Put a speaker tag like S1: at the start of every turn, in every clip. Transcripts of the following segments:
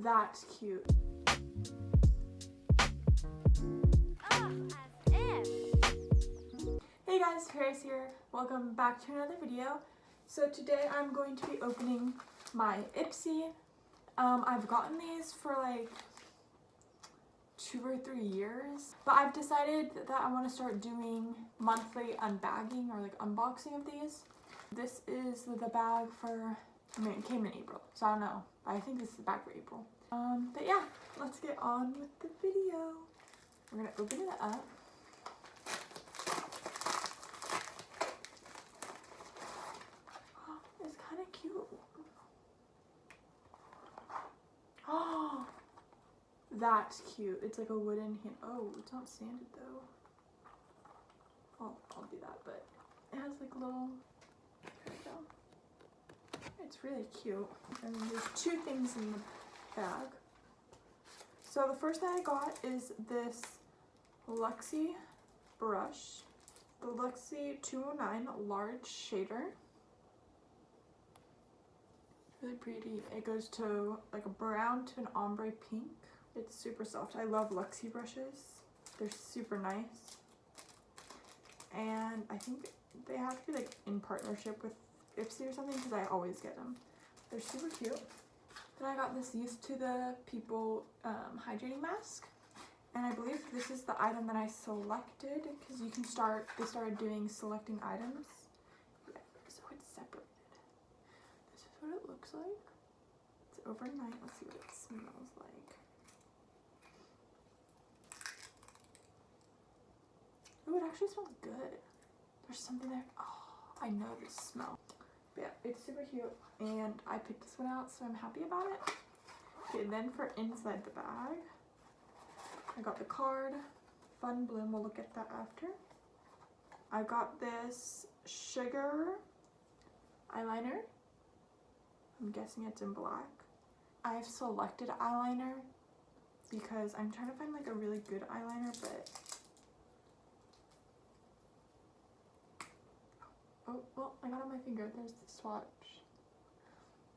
S1: That's cute. Hey guys, Paris here. Welcome back to another video. So today I'm going to be opening my Ipsy. I've gotten these for like 2 or 3 years, but I've decided that I want to start doing monthly unbagging or like unboxing of these. This is the bag for, I mean, it came in April, so I don't know. I think this is the bag for April. But yeah, let's get on with the video. We're gonna open it up. Oh, it's kind of cute. Oh, that's cute. It's like a wooden hand. Oh, it's not sanded though. I'll do that, but it has like little, there we go. It's really cute. And there's 2 things in the bag. So the first thing I got is this Luxie brush. The Luxie 209 large shader. Really pretty. It goes to like a brown to an ombre pink. It's super soft. I love Luxie brushes. They're super nice. And I think they have to be like in partnership with Ipsy or something because I always get them. They're super cute. Then I got this Used to the People hydrating mask. And I believe this is the item that I selected because you can start, they started doing selecting items. Yeah, so it's separated. This is what it looks like. It's overnight. Let's see what it smells like. Oh, it actually smells good. There's something there. Oh, I know this smell. But yeah, it's super cute. And I picked this one out, so I'm happy about it. Okay, then for inside the bag, I got the card. Fun Bloom, we'll look at that after. I got this sugar eyeliner. I'm guessing it's in black. I've selected eyeliner because I'm trying to find like a really good eyeliner, but oh, well, I got it on my finger. There's the swatch.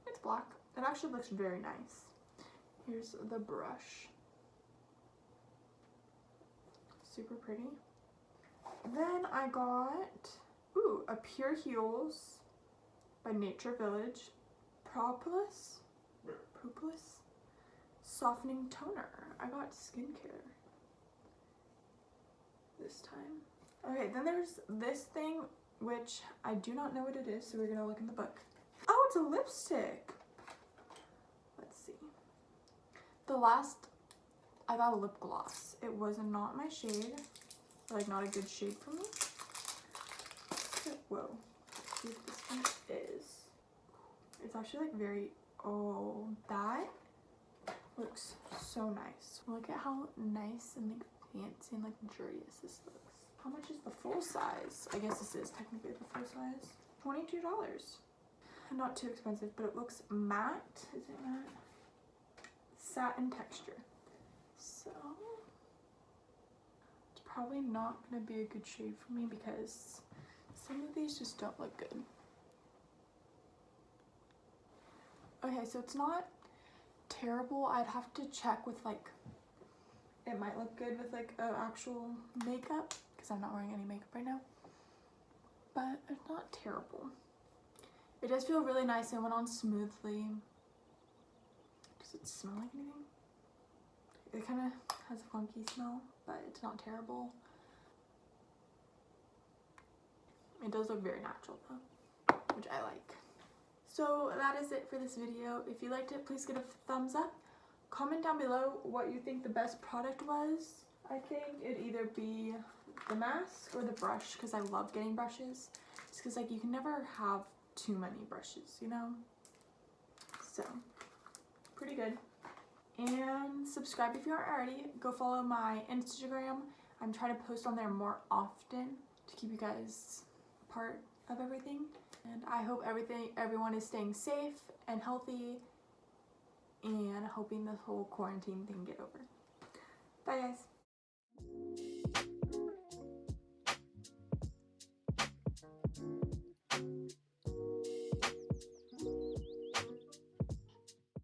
S1: It's black. It actually looks very nice. Here's the brush. Super pretty. Then I got, ooh, a Pure Heals by Nature Village Propolis Softening Toner. I got skincare this time. Okay, then there's this thing, which I do not know what it is, so we're gonna look in the book. Oh, it's a lipstick. Let's see. The last, I got a lip gloss. It was not my shade, like not a good shade for me. So, whoa, let's see what this one is. It's actually like very, oh, that looks so nice. Look at how nice and like fancy and luxurious this looks. How much is the full size? I guess this is technically the full size. $22. Not too expensive, but it looks matte. Is it matte? Satin texture. So it's probably not gonna be a good shade for me because some of these just don't look good. Okay, so it's not terrible. I'd have to check with like, it might look good with like actual makeup because I'm not wearing any makeup right now, but it's not terrible. It does feel really nice. It went on smoothly. Does it smell like anything? It kind of has a funky smell, but it's not terrible. It does look very natural though, which I like. So that is it for this video. If you liked it, please give it a thumbs up. Comment down below what you think the best product was. I think it'd either be the mask or the brush because I love getting brushes. Just because like you can never have too many brushes, you know? So, pretty good. And subscribe if you aren't already. Go follow my Instagram. I'm trying to post on there more often to keep you guys part of everything. And I hope everyone is staying safe and healthy and hoping this whole quarantine thing get over. Bye guys.